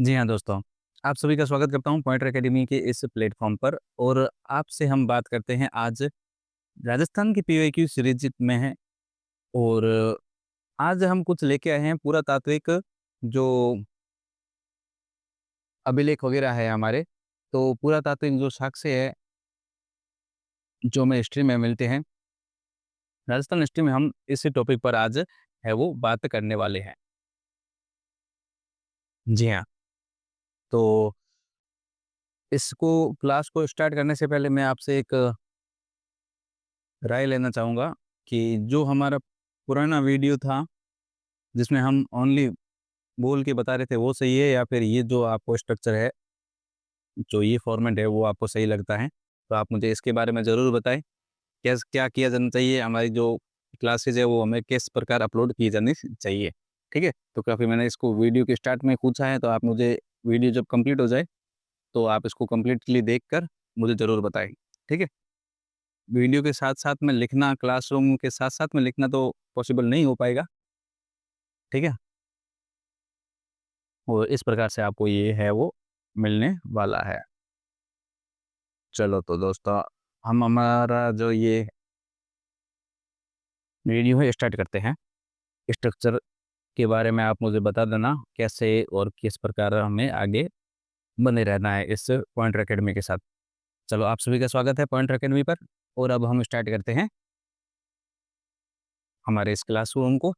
जी हाँ दोस्तों, आप सभी का स्वागत करता हूँ पॉइंटर एकेडमी के इस प्लेटफ़ॉर्म पर और आपसे हम बात करते हैं आज राजस्थान की पीवाईक्यू सीरीज़ में हैं और आज हम कुछ लेके आए हैं पुरातात्विक जो अभिलेख वग़ैरह है हमारे, तो पुरातात्विक जो साक्ष्य है, जो हमें हिस्ट्री में मिलते हैं, राजस्थान हिस्ट्री में हम इसी टॉपिक पर आज है वो बात करने वाले हैं। जी हाँ, तो इसको क्लास को स्टार्ट करने से पहले मैं आपसे एक राय लेना चाहूँगा कि जो हमारा पुराना वीडियो था, जिसमें हम ओनली बोल के बता रहे थे, वो सही है या फिर ये जो आपको स्ट्रक्चर है, जो ये फॉर्मेट है, वो आपको सही लगता है? तो आप मुझे इसके बारे में ज़रूर बताएँ। क्या किया जाना चाहिए? हमारी जो क्लासेज़ है, वो हमें किस प्रकार अपलोड की जानी चाहिए? ठीक है? तो काफ़ी मैंने इसको वीडियो के स्टार्ट में पूछा है, तो आप मुझे वीडियो जब कंप्लीट हो जाए, तो आप इसको कंप्लीटली देखकर मुझे ज़रूर बताएँ। ठीक है? वीडियो के साथ-साथ में लिखना, क्लासरूम के साथ-साथ में लिखना तो पॉसिबल नहीं हो पाएगा। ठीक है? और इस प्रकार से आपको ये है वो मिलने वाला है। चलो तो दोस्तों, हम हमारा जो ये वीडियो है स्टार्ट करते हैं। स्ट्रक्चर के बारे में आप मुझे बता देना कैसे और किस प्रकार हमें आगे बने रहना है इस पॉइंटर अकेडमी के साथ। चलो आप सभी का स्वागत है पॉइंटर अकेडमी पर और अब हम स्टार्ट करते हैं हमारे इस क्लासरूम को।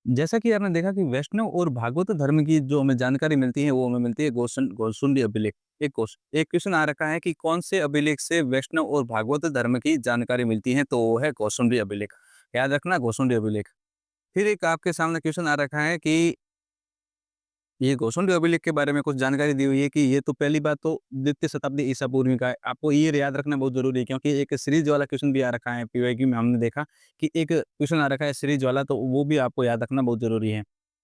जैसा कि आपने देखा कि वैष्णव और भागवत धर्म की जो हमें जानकारी मिलती है, वो हमें मिलती है गोसुंडी अभिलेख। एक क्वेश्चन आ रखा है कि कौन से अभिलेख से वैष्णव और भागवत धर्म की जानकारी मिलती है, तो वो है गोसुंडी अभिलेख। याद रखना गोसुंडी अभिलेख। फिर एक आपके सामने क्वेश्चन आ रखा है कि ये गोसुंडी अभिलेख के बारे में कुछ जानकारी दी हुई है कि ये तो पहली बात तो द्वितीय शताब्दी ईसा पूर्व का है। आपको ये याद रखना बहुत ज़रूरी है क्योंकि एक सीरीज़ वाला क्वेश्चन भी आ रखा है पीवाईक्यू में हमने देखा कि एक क्वेश्चन आ रखा है सीरीज़ वाला, तो वो भी आपको याद रखना बहुत ज़रूरी है।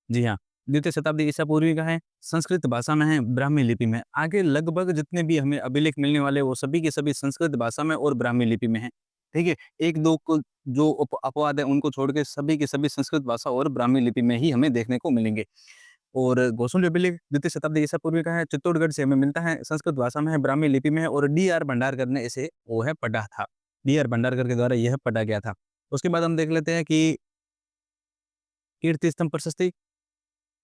जी हाँ, द्वितीय शताब्दी ईसा पूर्व का है, संस्कृत भाषा में है, ब्राह्मी लिपि में है। आगे लगभग जितने भी हमें अभिलेख मिलने वाले हैं वो सभी के सभी संस्कृत भाषा में और ब्राह्मी लिपि में हैं। ठीक है? 1-2 को जो अपवाद है उनको छोड़ के सभी के सभी संस्कृत भाषा और ब्राह्मी लिपि में ही हमें देखने को मिलेंगे। और गोसुंडी अभिलेख द्वितीय शताब्दी ईसा पूर्व का है, चित्तौड़गढ़ से हमें मिलता है, संस्कृत भाषा में है, ब्राह्मी लिपि में है और डी.आर. भंडारकर ने इसे वो है पढ़ा था। डी.आर. भंडारकर के द्वारा यह पढ़ा गया था। उसके बाद हम देख लेते हैं कि कीर्ति स्तंभ प्रशस्ति,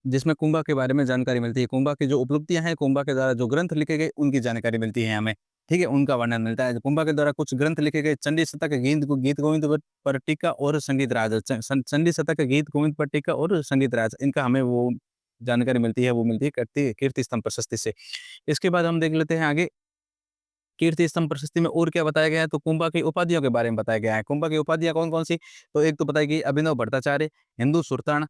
जिसमें कुंभा के बारे में जानकारी मिलती है। कुंभा की जो उपलब्धियाँ हैं, कुंभा के द्वारा जो ग्रंथ लिखे गए, उनकी जानकारी मिलती है हमें। ठीक है? उनका वर्णन मिलता है। कुंभा के द्वारा कुछ ग्रंथ लिखे गए, चंडी शतक, गीत गोविंद पर टीका और संगीत राज। चंडी शतक, गीत गोविंद पर टीका और संगीत राज, इनका हमें वो जानकारी मिलती है, वो मिलती है कीर्ति कीर्ति स्तंभ प्रशस्ति से। इसके बाद हम देख लेते हैं आगे, कीर्ति स्तंभ प्रशस्ति में और क्या बताया गया है, तो कुंभा की उपाधियों के बारे में बताया गया है। कुंभा की उपाधियाँ कौन-कौन सी? तो एक तो बताई गई अभिनव भट्टाचार्य, हिंदू सुल्तान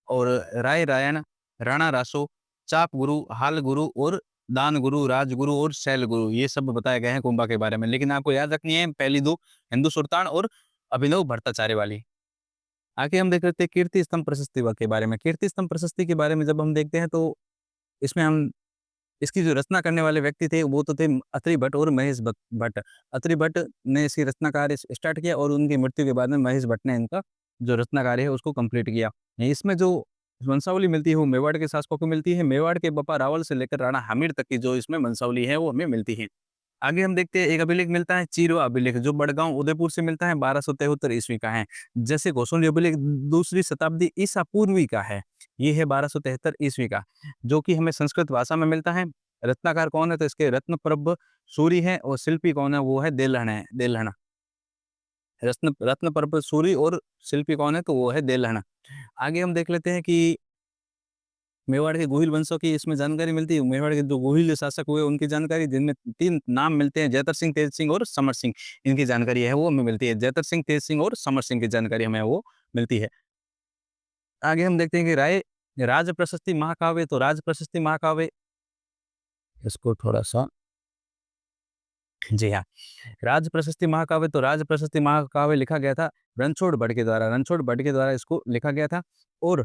और राय रायन, राणा रासो, चाप गुरु, हाल गुरु और दान गुरु, राजगुरु और शैल गुरु, ये सब बताए गए हैं कुंभा के बारे में। लेकिन आपको याद रखनी है पहली 2, हिंदू सुल्तान और अभिनव भट्टाचार्य वाली। आगे हम देख लेते हैं कीर्ति स्तंभ प्रशस्ति के बारे में। कीर्ति स्तंभ प्रशस्ति के बारे में जब हम देखते हैं, तो इसमें हम इसकी जो रचना करने वाले व्यक्ति थे, वो तो थे अत्रि भट्ट और महेश भट्ट। अत्रि भट्ट ने इसकी रचना कार्य स्टार्ट किया और उनकी मृत्यु के बाद में महेश भट्ट ने इनका जो रचना कार्य है उसको कंप्लीट किया। इसमें जो वंशावली मिलती है वो मेवाड़ के शासकों को मिलती है। मेवाड़ के बप्पा रावल से लेकर राणा हमीर तक की जो इसमें वंशावली है वो हमें मिलती है। आगे हम देखते हैं एक अभिलेख मिलता है चीरो अभिलेख, जो बड़गांव उदयपुर से मिलता है, 1273 ईस्वी का है। जैसे गोसुंडी अभिलेख दूसरी शताब्दी ईसा पूर्वी का है, ये है 1273 ईस्वी का, जो कि हमें संस्कृत भाषा में मिलता है। रत्नाकार कौन है, तो इसके रत्नप्रभ सूरी है और शिल्पी कौन है, वो है देलहना। रत्नप्रभ सूरी और शिल्पी कौन है, तो वो है देलहना। आगे हम देख लेते हैं कि मेवाड़ के गोहिल वंशों की इसमें जानकारी मिलती है। मेवाड़ के जो गोहिल शासक हुए उनकी जानकारी, जिनमें 3 नाम मिलते हैं, जैतर सिंह, तेज सिंह और समर सिंह। इनकी जानकारी है वो हमें मिलती है। जैतर सिंह, तेज सिंह और समर सिंह की जानकारी हमें वो मिलती है। आगे हम देखते हैं कि राज प्रशस्ति महाकाव्य, तो राज प्रशस्ति महाकाव्य, इसको थोड़ा-सा, जी हाँ, राज प्रशस्ति महाकाव्य, तो राज प्रशस्ति महाकाव्य लिखा गया था रणछोड़ भट्ट के द्वारा। रणछोड़ भट्ट के द्वारा इसको लिखा गया था और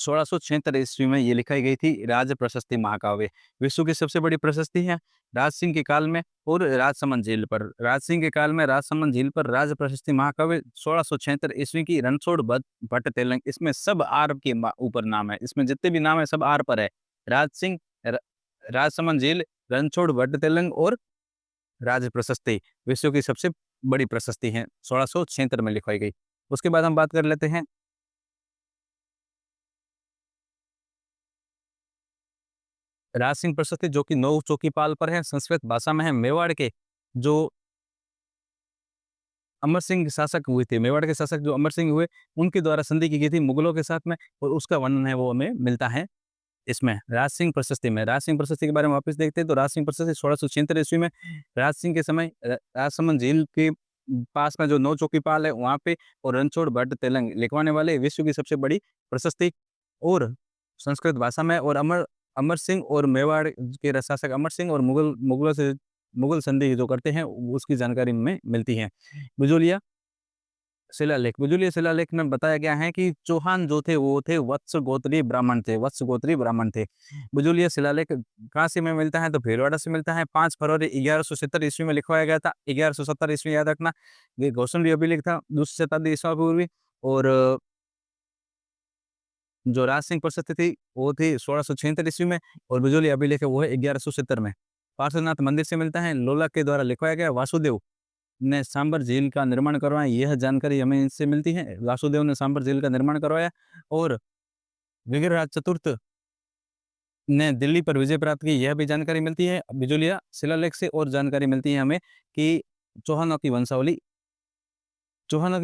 1676 ईस्वी में ये लिखाई गई थी राज प्रशस्ति महाकाव्य। विश्व की सबसे बड़ी प्रशस्ति है। राज सिंह के काल में और राजसमंद झील पर, राज सिंह के काल में राजसमंद झील पर राज प्रशस्ति महाकाव्य 1676 ईस्वी की रणछोड़ भट्ट तेलंग। इसमें सब आर के ऊपर नाम है, इसमें जितने भी नाम है सब आर पर है। राज सिंह, राजसमंद झील, रणछोड़ भट्ट तेलंग और राज प्रशस्ति विश्व की सबसे बड़ी प्रशस्ति है, 1676 में लिखवाई गई। उसके बाद हम बात कर लेते हैं राज सिंह प्रशस्ति, जो कि नौ चौकीपाल पर है, संस्कृत भाषा में है। मेवाड़ के जो अमर सिंह शासक हुए थे, मेवाड़ के शासक जो अमर सिंह हुए, उनके द्वारा संधि की गई थी मुगलों के साथ में, और उसका वर्णन है वो हमें मिलता है इसमें राज सिंह प्रशस्ति में। राज सिंह प्रशस्ति के बारे में वापस देखते हैं तो राज सिंह प्रशस्ति 1676 ईस्वी में राज सिंह के समय राजसमंद झील के पास में जो नौ चौकीपाल है वहाँ पे और रणछोड़ भट्ट तेलंग लिखवाने वाले विश्व की सबसे बड़ी प्रशस्ति, और संस्कृत भाषा में, और अमर अमर सिंह और मेवाड़ के शासक अमर सिंह और मुगलों से मुगल संधि जो करते हैं उसकी जानकारी में मिलती है। बिजोलिया शिलालेख, बिजोलिया शिलालेख में बताया गया है कि चौहान जो थे वो थे वत्स गोत्रीय ब्राह्मण थे, वत्स गोत्रीय ब्राह्मण थे। बिजोलिया शिलालेख कहाँ से में मिलता है तो भीलवाड़ा से मिलता है। 5 फरवरी 1170 ईस्वी में लिखवाया गया था। 1170 ईस्वी याद रखना, ये घोषण अभिलेख था, दूसरी शताब्दी ईसा पूर्वी। और जो राज सिंह प्रशस्ति थी वो थी 1676 ईस्वी में, और बिजोलिया अभिलेख है वो है 1170 में। पार्श्वनाथ मंदिर से मिलता है, लोला के द्वारा लिखवाया गया। वासुदेव ने सांबर झील का निर्माण करवाया, यह जानकारी हमें इनसे मिलती है। वासुदेव ने सांबर झील का निर्माण करवाया, और विग्रहराज चतुर्थ ने दिल्ली पर विजय प्राप्त की, यह भी जानकारी मिलती है बिजोलिया शिलालेख से। और जानकारी मिलती है हमें कि चौहानों की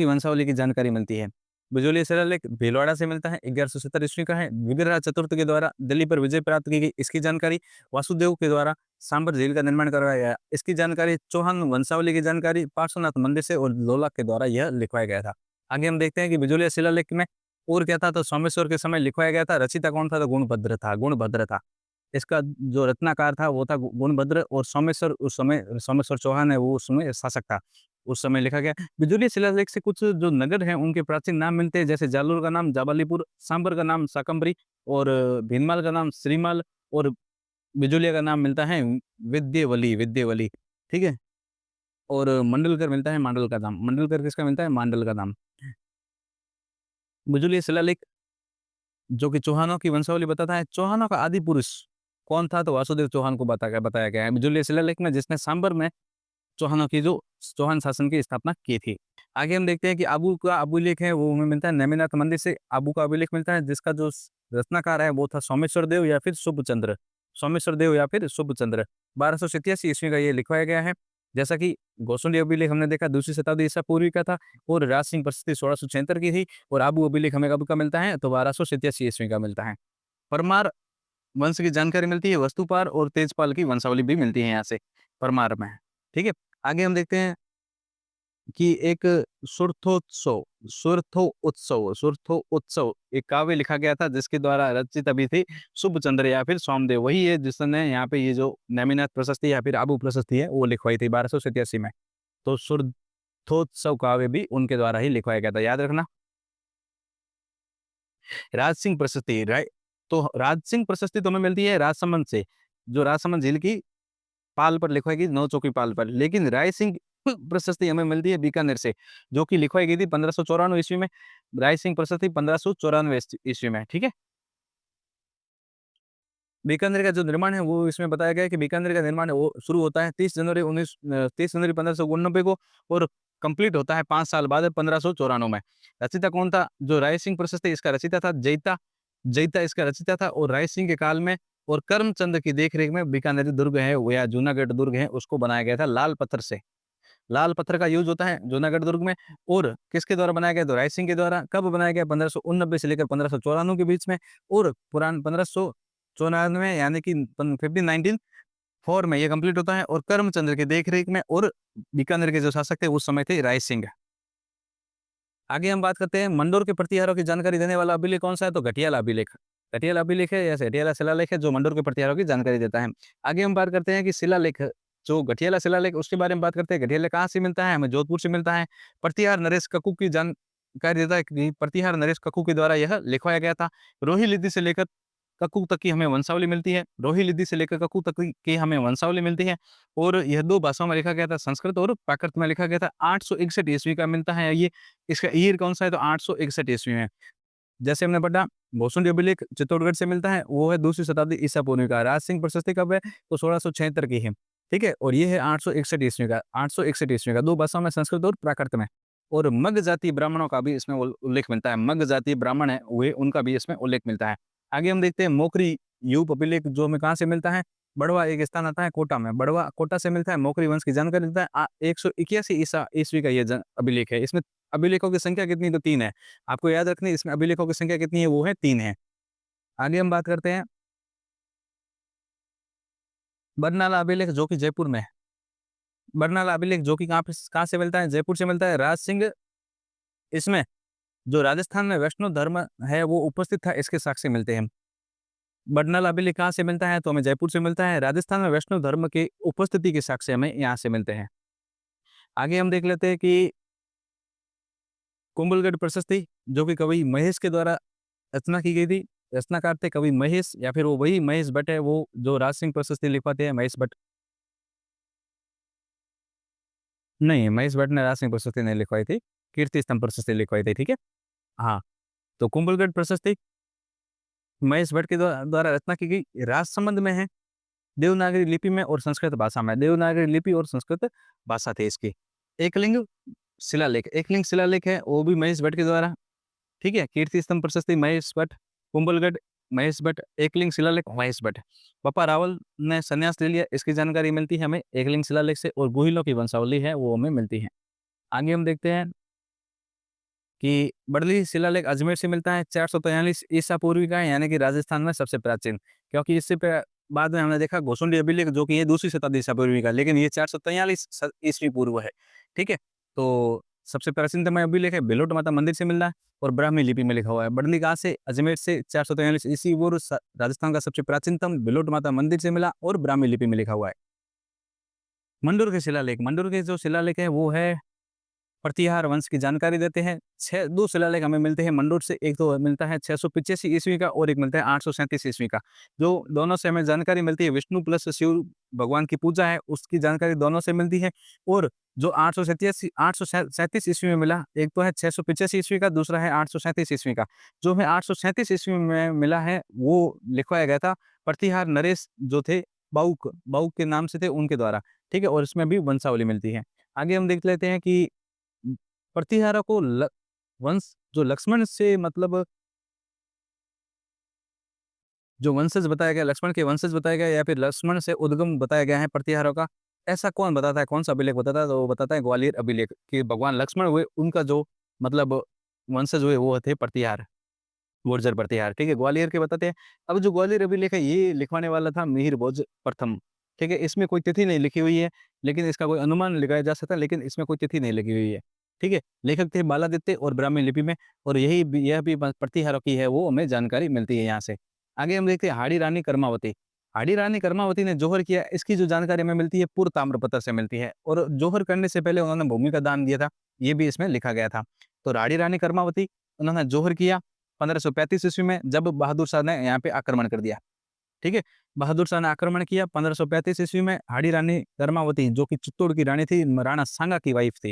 वंशावली की जानकारी मिलती है। बिजोलिया शिलालेख भीलवाड़ा से मिलता है, 1170 ईस्वी का है। विग्रहराज चतुर्थ के द्वारा दिल्ली पर विजय प्राप्त की गई, इसकी जानकारी। वासुदेव के द्वारा सांबर झील का निर्माण करवाया गया, इसकी जानकारी। चौहान वंशावली की जानकारी पार्श्वनाथ मंदिर से और लोला के द्वारा यह लिखवाया गया था। आगे हम देखते हैं कि बिजोलिया शिलालेख में और क्या था तो सोमेश्वर के समय लिखवाया गया था। रचिता कौन था तो गुणभद्र था। इसका जो रत्नाकार था वो था गुणभद्र, और सोमेश्वर उस समय, सोमेश्वर चौहान है वो उस समय शासक था, उस समय लिखा गया। बिजोलिया शिलालेख से कुछ जो नगर हैं उनके प्राचीन नाम मिलते हैं, जैसे जालोर का नाम जाबालीपुर, सांबर का नाम साकंबरी, और भीनमाल का नाम श्रीमाल, और बिजोलिया का नाम मिलता है विद्यवली, ठीक है। और मंडलकर मिलता है मांडल का नाम। मंडलकर किसका मिलता है? मांडल का नाम। बिजोलिया शिलालेख जो कि चौहानों की वंशावली बताता है। चौहानों का आदि पुरुष कौन था तो वासुदेव चौहान को बताया गया है बिजोलिया शिलालेख में, जिसने सांबर में चौहानों की जो चौहान शासन की स्थापना की थी। आगे हम देखते हैं कि आबू का अभिलेख है वो हमें मिलता है नेमिनाथ मंदिर से। आबू का अभिलेख मिलता है जिसका जो रत्नाकार है वो था सोमेश्वर देव या फिर शुभचंद्र। सोमेश्वर देव या फिर शुभचंद्र 1287 ईस्वी का ये लिखवाया गया है। जैसा कि गोसुंडी अभिलेख हमने देखा दूसरी शताब्दी ईसा पूर्वी का था, और राज सिंह प्रशस्ति 1676 की थी। और आबू अभिलेख हमें कब का मिलता है तो 1287 ईस्वी का मिलता है। परमार वंश की जानकारी मिलती है, वस्तुपाल और तेजपाल की वंशावली भी मिलती है यहाँ से परमार में, ठीक है। आगे हम देखते हैं कि एक सुरथो उत्सव एक काव्य लिखा गया था जिसके द्वारा रचित अभी थी शुभचंद्र या फिर सोमदेव, वही है जिसने यहाँ पे ये जो नेमिनाथ प्रशस्ति या फिर आबू प्रशस्ति है वो लिखवाई थी 1287 में। तो सुरथोत्सव काव्य भी उनके द्वारा ही लिखवाया गया था, याद रखना। राज सिंह प्रशस्ति, तो राज सिंह प्रशस्ति तो हमें मिलती है राजसमंद से, जो राजसमंद झील की पाल पर लिखवाई गई, नौ चौकी पाल पर। लेकिन राय सिंह प्रशस्ति हमें मिलती है बीकानेर से, जो कि लिखवाई गई थी 1594 ईस्वी में। राय सिंह प्रशस्ति 1594 ईस्वी में, ठीक है। बीकानेर का जो निर्माण है वो इसमें बताया गया है कि बीकानेर का निर्माण है वो शुरू होता है 30 जनवरी 1589 को, और कंप्लीट होता है 5 साल बाद 1594 में। रचिता कौन था? जो राय सिंह प्रशस्ति इसका रचिता था जैता इसका रचिता था। और राय सिंह के काल में और करमचंद की देखरेख में बीकानेरी दुर्ग है वो या जूनागढ़ दुर्ग है उसको बनाया गया था लाल पत्थर से। लाल पत्थर का यूज होता है जूनागढ़ दुर्ग में। और किसके द्वारा बनाया गया तो राय सिंह के द्वारा। कब बनाया गया? 1589 से लेकर 1594 के बीच में। और पुरान 1594 यानी कि 1594 में ये कंप्लीट होता है। और करमचंद की देखरेख में, और बीकानेर के जो शासक थे उस समय थे राय सिंह। आगे हम बात करते हैं मंडोर के प्रतिहारों की जानकारी देने वाला अभिलेख कौन सा है तो घटियाला अभिलेख। घटियाला अभिलेख है या घटियाला शिलालेख है जो मंडोर के प्रतिहारों की जानकारी देता है। आगे हम बात करते हैं कि शिलालेख, जो घटियाला शिलालेख उसके बारे में बात करते हैं। घटियाला कहाँ से मिलता है? हमें जोधपुर से मिलता है। प्रतिहार नरेश कक्कू की कार्य देता है कि प्रतिहार नरेश कक्कू के द्वारा यह लिखवाया गया था। रोहिलिद्धि से लेकर कक्कू तक की हमें वंशावली मिलती है। रोहिलिद्धि से लेकर कक्कू तक की हमें वंशावली मिलती है और यह 2 भाषाओं में लिखा गया था, संस्कृत और प्राकृत में लिखा गया था। 861 ईस्वी का मिलता है ये। इसका ईयर कौन-सा है? तो 861 ईस्वी में। जैसे हमने पढ़ा भोसुंडी अभिलेख चित्तौड़गढ़ से मिलता है, वो है 2वीं शताब्दी ईसा पूर्व का। राज सिंह प्रशस्ति कब है? तो 1676 की है, ठीक है? और ये है 861 ईस्वी का, 861 ईस्वी का, 2 भाषाओं में, संस्कृत और प्राकृत में। और मग जाति ब्राह्मणों का भी इसमें उल्लेख मिलता है। मग जाति ब्राह्मण है, वे उनका भी इसमें उल्लेख मिलता है। आगे हम देखते हैं मोकरी यूप अभिलेख जो हमें कहाँ से मिलता है? बड़वा एक स्थान आता है कोटा में, बड़वा कोटा से मिलता है, मोकरी वंश की जानकारी देता है। 181 ईसा ईस्वी का ये अभिलेख है। इसमें अभिलेखों की संख्या कितनी? तो 3 है। आपको याद रखनी है इसमें अभिलेखों की संख्या कितनी है? वो है 3 है। आगे हम बात करते हैं बरनाला अभिलेख जो कि जयपुर में है। बरनाला अभिलेख जो कि कहाँ से मिलता है? जयपुर से मिलता है। राज सिंह इसमें जो राजस्थान में वैष्णव धर्म है वो उपस्थित था, इसके साक्ष्य मिलते हैं। बरनाला अभिलेख कहाँ से मिलता है? तो हमें जयपुर से मिलता है। राजस्थान में वैष्णव धर्म की उपस्थिति के साक्ष्य हमें यहाँ से मिलते हैं। आगे हम देख लेते हैं कि कुंभलगढ़ प्रशस्ति जो कि कवि महेश के द्वारा रचना की गई थी। रचनाकार थे कवि महेश या फिर वो वही महेश भट्ट है, वो जो राज सिंह प्रशस्ति लिखवाते हैं, महेश भट्ट। नहीं, महेश भट्ट ने राज सिंह प्रशस्ति नहीं लिखवाई थी, कीर्ति स्तंभ प्रशस्ति लिखवाई थी, ठीक है? हाँ, तो कुंभलगढ़ प्रशस्ति महेश भट्ट के द्वारा रचना की गई, राजसमंद में है, देवनागरी लिपि में और संस्कृत भाषा में। देवनागरी लिपि और संस्कृत भाषा थी इसकी। एकलिंग शिलालेख, एकलिंग शिलालेख है, वो भी महेश भट्ट के द्वारा, ठीक है? कीर्ति स्तंभ प्रशस्ति महेश भट्ट, कुंभलगढ़ महेश भट्ट, एकलिंग शिलालेख महेश भट्ट। पप्पा रावल ने संन्यास ले लिया, इसकी जानकारी मिलती है हमें एकलिंग शिलालेख से। और गुहिलों की वंशावली है वो हमें मिलती है। आगे हम देखते हैं कि बड़ली शिलालेख अजमेर से मिलता है, 443 ईसा पूर्व का है, यानी कि राजस्थान में सबसे प्राचीन। क्योंकि इससे बाद में हमने देखा घोसुंडी अभिलेख जो कि ये 2वीं शताब्दी ईसा पूर्व का, लेकिन ये 443 ईस्वी पूर्व है, ठीक है? तो सबसे प्राचीनतम अभिलेख है बेलोट माता मंदिर से मिल रहा है और ब्राह्मी लिपि में लिखा हुआ है। बड़ली कहाँ से? अजमेर से, 443 ईस्वी पूर्व, राजस्थान का सबसे प्राचीनतम बेलोट माता मंदिर से मिला और ब्राह्मी लिपि में लिखा हुआ है। मंडोर के शिलालेख, मंडोर के जो शिलालेख है वो है प्रतिहार वंश की जानकारी देते हैं। 2 शिलालेख हमें मिलते हैं मंडोर से, एक तो मिलता है 685 ईस्वी का और एक मिलता है 837 ईस्वी का। जो दोनों से हमें जानकारी मिलती है, विष्णु प्लस शिव भगवान की पूजा है, उसकी जानकारी दोनों से मिलती है। और जो 837 ईस्वी में मिला, एक तो है 685 ईस्वी का, दूसरा है 837 ईस्वी का। जो हमें 837 ईस्वी में मिला है वो लिखवाया गया था प्रतिहार नरेश जो थे बाउक, बाउक के नाम से थे उनके द्वारा, ठीक है? और इसमें भी वंशावली मिलती है। आगे हम देख लेते हैं कि प्रतिहारा को वंश जो लक्ष्मण से मतलब जो वंशज बताया गया, लक्ष्मण के वंशज बताया गया या फिर लक्ष्मण से उद्गम बताया गया है प्रतिहारों का, ऐसा कौन बताता है? कौन-सा अभिलेख बताता है? तो वो बताता है ग्वालियर अभिलेख कि भगवान लक्ष्मण हुए, उनका जो मतलब वंशज हुए वो थे प्रतिहार, गुर्जर प्रतिहार, ठीक है? ग्वालियर के बताते हैं। अब जो ग्वालियर अभिलेख है ये लिखवाने वाला था मिहिर भोज प्रथम, ठीक है? इसमें कोई तिथि नहीं लिखी हुई है, लेकिन इसका कोई अनुमान लगाया जा सकता है, लेकिन इसमें कोई तिथि नहीं लिखी हुई है, ठीक है? लेखक थे बालादित्य और ब्राह्मी लिपि में, और यह भी प्रतिहारों की है वो हमें जानकारी मिलती है यहाँ से। आगे हम देखते हैं हाड़ी रानी कर्मावती। हाड़ी रानी कर्मावती ने जौहर किया, इसकी जो जानकारी हमें मिलती है पूर्व ताम्रपत्र से मिलती है, और जौहर करने से पहले उन्होंने भूमि का दान दिया था, ये भी इसमें लिखा गया था। तो हाड़ी रानी कर्मावती उन्होंने जौहर किया 1535 ईस्वी में, जब बहादुर शाह ने यहाँ पे आक्रमण कर दिया, ठीक है? बहादुर शाह ने आक्रमण किया 1535 ईस्वी में। हाड़ी रानी कर्मावती जो कि चित्तौड़ की रानी थी, राणा सांगा की वाइफ थी,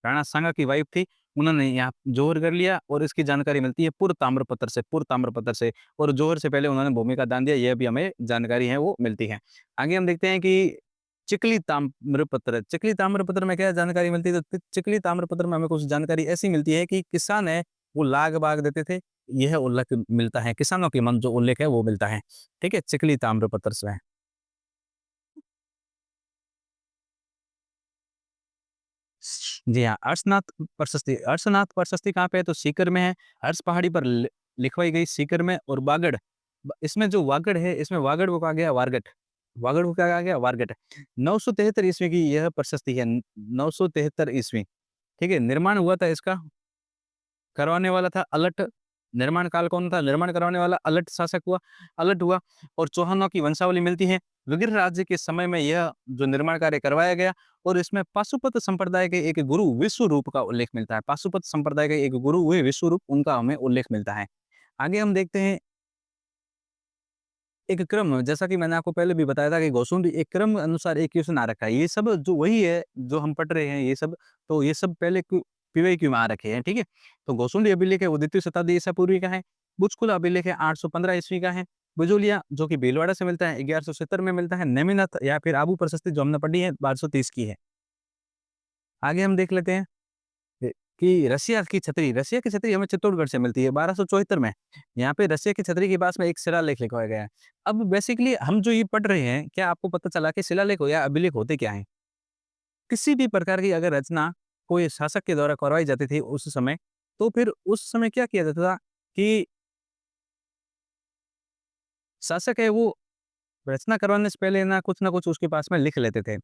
राणा सांगा की वाइफ थी, उन्होंने यहाँ जौहर कर लिया, और इसकी जानकारी मिलती है पूर्व ताम्रपत्र से, पूर्व ताम्रपत्र से। और जौहर से पहले उन्होंने भूमि का दान दिया, यह भी हमें जानकारी है वो मिलती है। आगे हम देखते हैं कि चिकली ताम्रपत्र, चिकली ताम्रपत्र में क्या जानकारी मिलती है? तो चिकली ताम्रपत्र में हमें कुछ जानकारी ऐसी मिलती है कि किसान है वो लाग बाग देते थे, यह उल्लेख मिलता है, किसानों के मन जो उल्लेख है वो मिलता है, ठीक है? चिकली ताम्रपत्र से। जी हाँ, अर्शनाथ प्रशस्ति कहाँ पे है? तो सीकर में है। अर्श पहाड़ी पर लिखवाई गई सीकर में। और बागड़, इसमें जो वागड़ है, इसमें वागड़ को कहा गया वारगट, वागड़ को क्या कहा गया? वारगट। 973 ईस्वी की यह प्रशस्ति है, 973 ईस्वी, ठीक है? निर्माण हुआ था इसका, करवाने वाला था अलट निर्माण काल कौन था? निर्माण करवाने वाला अलट शासक हुआ अलट हुआ और चौहानों की वंशावली मिलती है। विग्रह राज्य के समय में यह जो निर्माण कार्य करवाया गया और इसमें पाशुपत संप्रदाय के एक गुरु विश्वरूप का उल्लेख मिलता है। पाशुपत संप्रदाय के एक गुरु हुए विश्वरूप, उनका हमें उल्लेख मिलता है। आगे हम देखते हैं एक क्रम, जैसा कि मैंने आपको पहले भी बताया था कि गौसुंडी एक क्रम अनुसार एक क्वेश्चन आ रखा है। ये सब जो वही है जो हम पढ़ रहे हैं ये सब, तो ये सब पहले पीवाईक्यू में आ रखे हैं, ठीक है? तो गौसुंडी अभिलेख है वो द्वितीय शताब्दी ईसा पूर्वी का है। बुचकुला अभिलेख है 815 ईस्वी का है। बिजोलिया जो कि भीलवाड़ा से मिलता है 1170 में मिलता है। नेमिनाथ या फिर आबू प्रशस्ति जो हमने पढ़ी है 1230 की है। आगे हम देख लेते हैं ए, कि रसिया की छतरी हमें चित्तौड़गढ़ से मिलती है 1274 में। यहाँ पे रसिया की छतरी के पास में एक शिलालेख लिखवाया गया है। अब बेसिकली हम जो ये पढ़ रहे हैं, क्या आपको पता चला कि शिलालेख हो या अभिलेख होते क्या हैं? किसी भी प्रकार की अगर रचना कोई शासक के द्वारा करवाई जाती थी उस समय, तो फिर उस समय क्या किया जाता था कि शासक है वो रचना करवाने से पहले ना कुछ उसके पास में लिख लेते थे।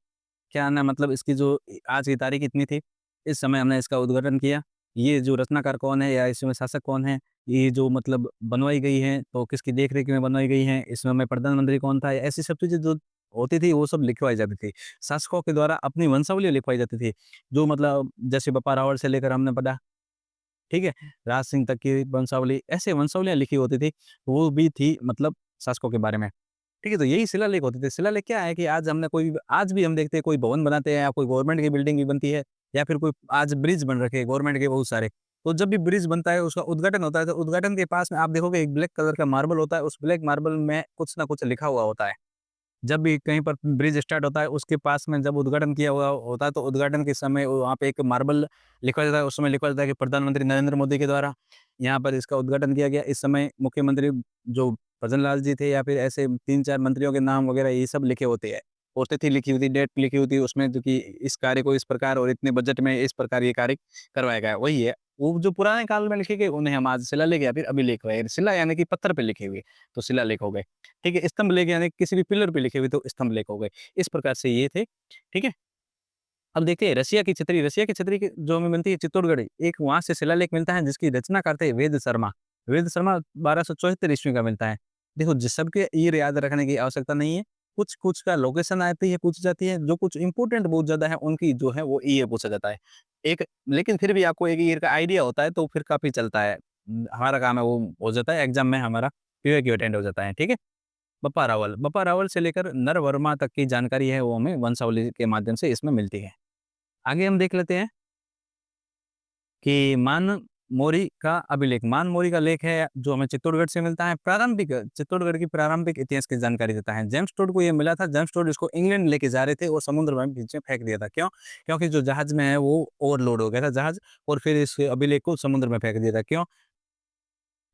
क्या ना मतलब इसकी जो आज की तारीख इतनी थी, इस समय हमने इसका उद्घाटन किया, ये जो रचनाकार कौन है या इसमें शासक कौन है, ये जो मतलब बनवाई गई है, तो किसकी देख-रेख में बनवाई गई है, इसमें में प्रधानमंत्री कौन था, ऐसी सब चीज़ें जो होती थी, वो सब लिखवाई जाती थी। शासकों के द्वारा अपनी वंशावली लिखवाई जाती थी, जो मतलब जैसे बप्पा रावल से लेकर हमने पढ़ा, ठीक है? राज सिंह तक की वंशावली, ऐसे वंशावलियाँ लिखी होती थी, वो भी थी मतलब शासकों के बारे में। ठीक है, तो यही शिलालेख होते थे। शिलालेख क्या है कि आज भी हम देखते हैं कोई भवन बनाते हैं या कोई गवर्नमेंट की बिल्डिंग भी बनती है या फिर कोई आज ब्रिज बन रखे हैं गवर्नमेंट के बहुत सारे। तो जब भी ब्रिज बनता है उसका उद्घाटन होता है तो उद्घाटन के पास में आप देखोगे एक ब्लैक कलर का मार्बल होता है, उस ब्लैक मार्बल में कुछ ना कुछ लिखा हुआ होता है। जब भी कहीं पर ब्रिज स्टार्ट होता है उसके पास में जब उद्घाटन किया हुआ होता है तो उद्घाटन के समय वहाँ पे एक मार्बल लिखा जाता है, उसमें लिखा जाता है कि प्रधानमंत्री नरेंद्र मोदी के द्वारा यहाँ पर इसका उद्घाटन किया गया। इस समय मुख्यमंत्री जो भजन लाल जी थे या फिर ऐसे 3-4 मंत्रियों के नाम वगैरह ये सब लिखे होते हैं। और तिथि लिखी होती है, डेट लिखी होती है उसमें जो कि इस कार्य को इस प्रकार और इतने बजट में इस प्रकार ये कार्य करवाया गया है, वही है। वो जो पुराने काल में लिखे गए उन्हें हम आज शिलालेख या फिर अभिलेख कहें। शिला यानी कि पत्थर पे लिखे हुए, तो शिलालेख हो गए। ठीक है, स्तंभ लेख यानी किसी भी पिलर पे लिखे हुए तो स्तंभ लेख हो गए। इस प्रकार से ये थे, ठीक है? अब देखिए रसिया की छतरी की जो हमें मिलती है चित्तौड़गढ़, एक वहाँ से शिलालेख मिलता है जिसकी रचना करते हैं वेद शर्मा। वेद शर्मा 1274 ईस्वी का मिलता है। देखो जिस सबके ईयर याद रखने की आवश्यकता नहीं है। कुछ-कुछ का लोकेशन आती है, पूछी जाती है, जो कुछ इम्पोर्टेंट बहुत ज़्यादा है उनकी जो है वो ईयर पूछा जाता है। एक लेकिन फिर भी आपको एक ईयर का आइडिया होता है तो फिर काफ़ी चलता है। हमारा काम है वो हो जाता है एग्ज़ाम में हमारा पीवाईक्यू अटेंड हो जाता है, ठीक है? बप्पा रावल से लेकर नरवर्मा तक की जानकारी है वो हमें वंशावली के माध्यम से इसमें मिलती है। आगे हम देख लेते हैं कि मानमोरी का अभिलेख। मानमोरी का लेख है जो हमें चित्तौड़गढ़ से मिलता है। चित्तौड़गढ़ की प्रारंभिक इतिहास की जानकारी देता है। जेम्स टोड को ये मिला था, जेम्स टोड इसको इंग्लैंड लेके जा रहे थे और समुद्र में बीच में फेंक दिया था। क्यों? क्योंकि जो जहाज में है वो ओवरलोड हो गया था जहाज और फिर इस अभिलेख को समुद्र में फेंक दिया था। क्यों?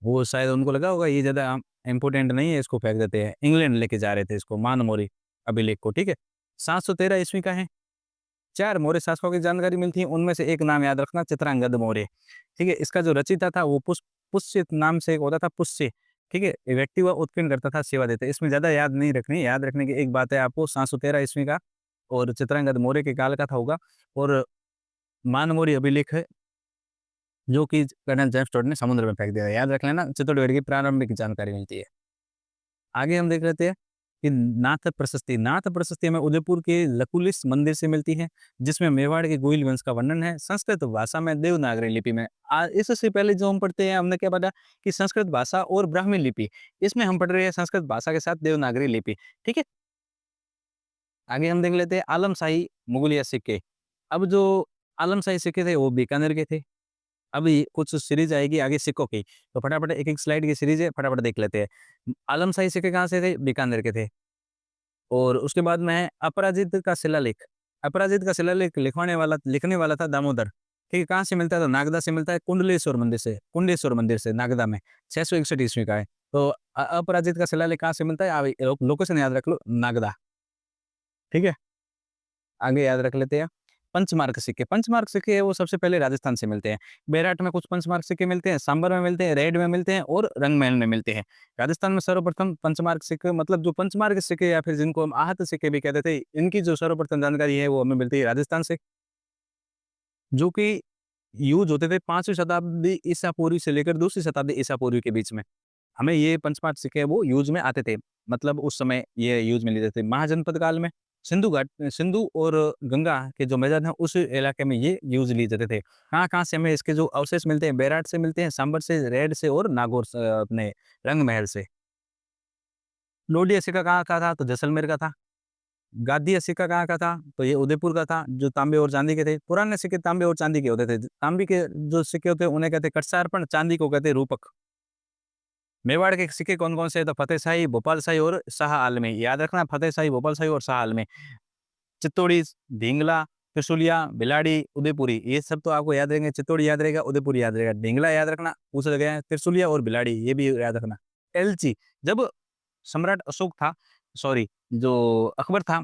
वो शायद उनको लगा होगा ये ज़्यादा इम्पोर्टेंट नहीं है, इसको फेंक देते हैं। इंग्लैंड लेके जा रहे थे इसको मानमोरी अभिलेख को, ठीक है? 713 ईस्वी का है। 4 मौर्य शासकों की जानकारी मिलती है, उनमें से एक नाम याद रखना चित्रांगद मौर्य, ठीक है? इसका जो रचयिता था वो पुष्य नाम से एक होता था पुष्य, ठीक है? ये व्यक्ति हुआ उत्कीर्ण करता था, सेवा देता। इसमें ज़्यादा याद नहीं रखनी, याद रखने की एक बात है आपको 713 ईस्वी का और चित्रांगद मौर्य के काल का था होगा और मानमौरी अभिलेख है, जो कि कर्नल जेम्स टोड ने समुद्र में फेंक दिया था। याद रख लेना, चित्तौड़गढ़ की प्रारंभिक जानकारी मिलती है। आगे हम देख लेते हैं कि नाथ प्रशस्ति हमें उदयपुर के लकुलिस मंदिर से मिलती है, जिसमें मेवाड़ के गोइल वंश का वर्णन है, संस्कृत भाषा में देवनागरी लिपि में। इससे पहले जो हम पढ़ते हैं, हमने क्या पढ़ा कि संस्कृत भाषा और ब्राह्मी लिपि, इसमें हम पढ़ रहे हैं संस्कृत भाषा के साथ देवनागरी लिपि, ठीक है? आगे हम देख लेते हैं आलमशाही मुगलिया सिक्के। अब जो आलमशाही सिक्के थे, वो बीकानेर के थे। अभी कुछ सीरीज आएगी आगे सिक्कों की, तो फटाफट एक-एक स्लाइड की सीरीज है, फटाफट देख लेते हैं। आलमशाही सिक्के कहाँ से थे? बीकानेर के थे। और उसके बाद में है अपराजित का शिलालेख। अपराजित का शिलालेख लिखने वाला था दामोदर। ठीक है, कहाँ से मिलता है? तो नागदा से मिलता है, कुंडेश्वर मंदिर से नागदा में 661 ईस्वी का है। तो अपराजित का शिलालेख कहाँ से मिलता है? लोकेशन याद रख लो, नागदा, ठीक है? आगे याद रख लेते हैं। पंचमार्क सिक्के है वो सबसे पहले राजस्थान से मिलते हैं। बेरठ में कुछ पंचमार्क सिक्के मिलते हैं, सांभर में मिलते हैं, रेड में मिलते हैं और रंगमहल में मिलते हैं। राजस्थान में सर्वप्रथम पंचमार्क सिक्के मतलब जो पंचमार्क सिक्के या फिर जिनको हम आहत सिक्के भी कहते थे, इनकी जो सर्वप्रथम जानकारी है वो हमें मिलती है राजस्थान से, जो कि यूज़ होते थे 5वीं शताब्दी ईसा पूर्व से लेकर दूसरी शताब्दी ईसा पूर्व के बीच में। हमें ये पंचपात्र सिक्के वो यूज़ में आते थे। मतलब उस समय ये यूज़ में लेते थे। महाजनपद काल में सिंधु और गंगा के जो मैदान है उस इलाके में ये यूज़ लिए जाते थे। कहाँ-कहाँ से हमें इसके जो अवशेष मिलते हैं, बेराट से मिलते हैं, सांभर से, रेड से और नागौर अपने रंग महल से। लोडिया सिक्का कहाँ का था? तो जैसलमेर का था। गादिया सिक्का कहाँ का था? तो ये उदयपुर का था, जो तांबे और चांदी के थे। पुराने सिक्के तांबे और चांदी के होते थे। तांबे के जो सिक्के होते हैं उन्हें कहते हैं कटसारपण, चांदी को कहते हैं रूपक। मेवाड़ के सिक्के कौन-कौन से हैं? तो फतेह शाही, भोपाल शाही और शाह आलमी। याद रखना फतेह शाही, भोपाल शाही और शाह आलमी। चित्तौड़ी, ढींगला, त्रिशूलिया, भिलाड़ी, उदयपुरी ये सब तो आपको याद रहेंगे। चित्तौड़ी याद रहेगा, उदयपुरी याद रहेगा। ढींगला याद रखना पूछा गया है, त्रिशूलिया और भिलाड़ी ये भी याद रखना। एलची जब सम्राट अशोक था सॉरी जो अकबर था,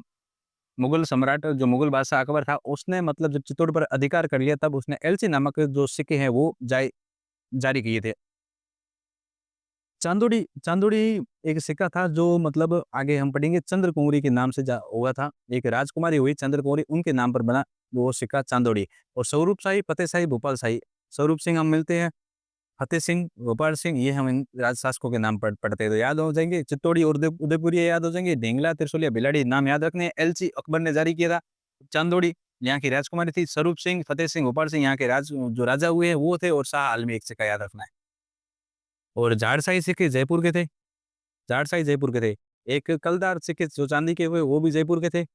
मुगल सम्राट जो मुगल बादशाह अकबर था, उसने मतलब जब चित्तौड़ पर अधिकार कर लिया तब उसने एलची नामक जो सिक्के हैं वो जारी किए थे। चांदोड़ी चांदोड़ी एक सिक्का था जो मतलब आगे हम पढ़ेंगे चंद्रकुँवरी के नाम से हुआ था। एक राजकुमारी हुई चंद्रकुँवरी उनके नाम पर बना वो सिक्का चांदोड़ी। और स्वरूप शाही, फतेह शाही, भोपाल शाही। स्वरूप सिंह हम मिलते हैं, फतेह सिंह, गोपाल सिंह ये हम इन राजशासकों के नाम पढ़ते हैं तो याद हो जाएँगे। चित्तौड़ी और उदयपुर ये याद हो जाएँगे। ढींगला, त्रिशूलिया, भिलाड़ी नाम याद रखने हैं। एलची अकबर ने जारी किया था। चांदोड़ी यहाँ की राजकुमारी थी। स्वरूप सिंह, फतेह सिंह, गोपाल सिंह यहाँ के जो राजा हुए हैं वो थे और शाह आलमी एक सिक्का याद रखना है। और झाड़साई सिक्के जयपुर के थे। जाटशाही जयपुर के थे। एक कलदार सिक्के जो चांदी के हुए वो भी जयपुर के थे।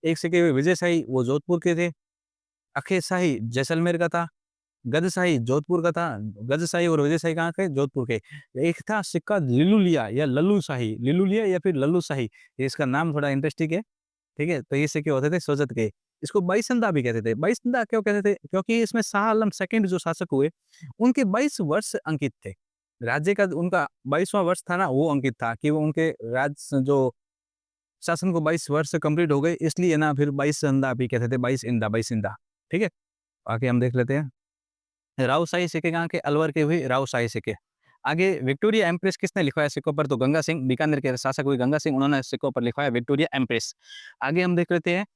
एक सिक्के हुए विजयशाही वो जोधपुर के थे। अखेशाही जैसलमेर का था। गजशाही जोधपुर का था। गजशाही और विजयशाही कहाँ के? जोधपुर के। एक था सिक्का लिलुलिया या लल्लूशाही, लिलुलिया या फिर लल्लूशाही। ये इसका नाम थोड़ा इंटरेस्टिंग है, ठीक है? तो ये सिक्के होते थे सोजत के। इसको बाईसंदा भी कहते थे। बाईसंदा क्यों कहते थे? क्योंकि इसमें शाह आलम सेकंड जो शासक हुए, उनके 22 वर्ष अंकित थे। राज्य का उनका 22वाँ वर्ष था ना, वो अंकित था कि वो उनके जो शासन को 22 वर्ष कंप्लीट हो गए, इसलिए ना फिर 22 संदा भी कहते थे, 22 इंदा, ठीक है? आगे हम देख लेते हैं। रावशाही सिक्के कहाँ के? अलवर के हुए रावशाही सिक्के। आगे विक्टोरिया एम्प्रेस किसने लिखवाया सिक्कों पर? तो गंगा सिंह, बीकानेर के शासक हुए गंगा सिंह, उन्होंने सिक्कों पर लिखवाया विक्टोरिया एम्प्रेस। आगे हम देख लेते हैं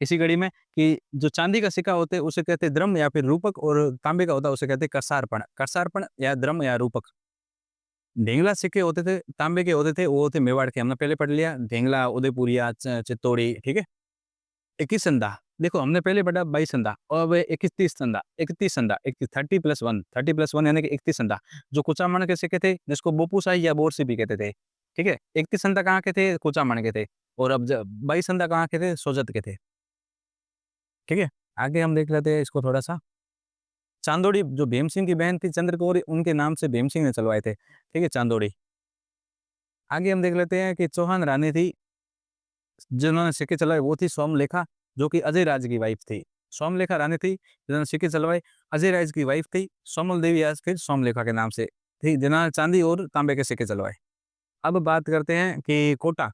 इसी कड़ी में कि जो चांदी का सिक्का होता है उसे कहते हैं द्रम या फिर रूपक और तांबे का होता है उसे कहते हैं करसारपण। करसारपण या द्रम या रूपक। ढींगला सिक्के होते थे, तांबे के होते थे, वो होते मेवाड़ के, हमने पहले पढ़ लिया। ढींगला, उदयपुरिया, चित्तौड़ी, ठीक है? 21 संदा, देखो हमने पहले पढ़ा 22 संदा और अब 31 संदा, 31 संदा, 30+1 यानी कि 31 संदा, जो कुचामण के सिक्के थे, जिसको बोपूशाही या बोरसी भी कहते थे, ठीक है? 31 संदा कहाँ के थे? कुचामण के थे और अब 22 संदा कहाँ के थे? सोजत के थे, ठीक है? आगे हम देख लेते हैं इसको थोड़ा-सा। चांदोड़ी जो भीम सिंह की बहन थी चंद्रकौरी, उनके नाम से भीम सिंह ने चलवाए थे, ठीक है? चांदोड़ी। आगे हम देख लेते हैं कि चौहान रानी थी, जिन्होंने सिक्के चलाए वो थी सोमलेखा, जो कि अजय राज की वाइफ थी। सोमलेखा रानी थी, जिन्होंने सिक्के चलवाए, अजय राज की वाइफ थी, सोमल देवी आज फिर सोमलेखा के नाम से थी, जिन्होंने चांदी और तांबे के सिक्के चलवाए। अब बात करते हैं कि कोटा,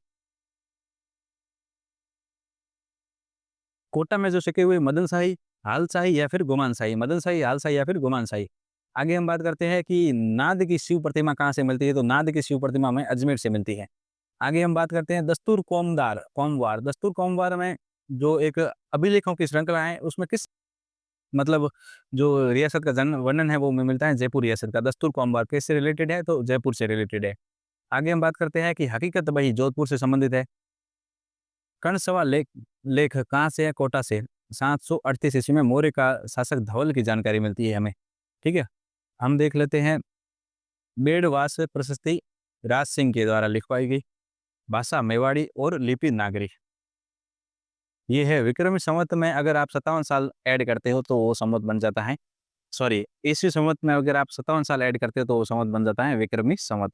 कोटा में जो सिक्के हुए मदन शाही, हाल शाही या फिर गुमान शाही, मदन शाही, हाल शाही या फिर गुमान शाही। आगे हम बात करते हैं कि नाद की शिव प्रतिमा कहाँ से मिलती है, तो नाद की शिव प्रतिमा हमें अजमेर से मिलती है। आगे हम बात करते हैं दस्तूर कोमवार। दस्तूर कोमवार में जो एक अभिलेखों की श्रृंखला है, उसमें किस मतलब जो रियासत का जन वर्णन है वो हमें मिलता है जयपुर रियासत का। दस्तूर कोमवार किससे रिलेटेड है? तो जयपुर से रिलेटेड है। आगे हम बात करते हैं कि हकीकत बही जोधपुर से संबंधित है। कर्णसवा लेख लेख कहाँ से है? कोटा से। 738 ईस्वी में मौर्य का शासक धवल की जानकारी मिलती है हमें, ठीक है? हम देख लेते हैं बेड़वास प्रशस्ति राज सिंह के द्वारा लिखवाई गई। भाषा मेवाड़ी और लिपि नागरी। ये है विक्रमी संवत में अगर आप 57 साल ऐड करते हो तो वो संवत बन जाता है, सॉरी ईसवी संवत में अगर आप 57 साल ऐड करते हो तो वो संवत बन जाता है विक्रमी संवत।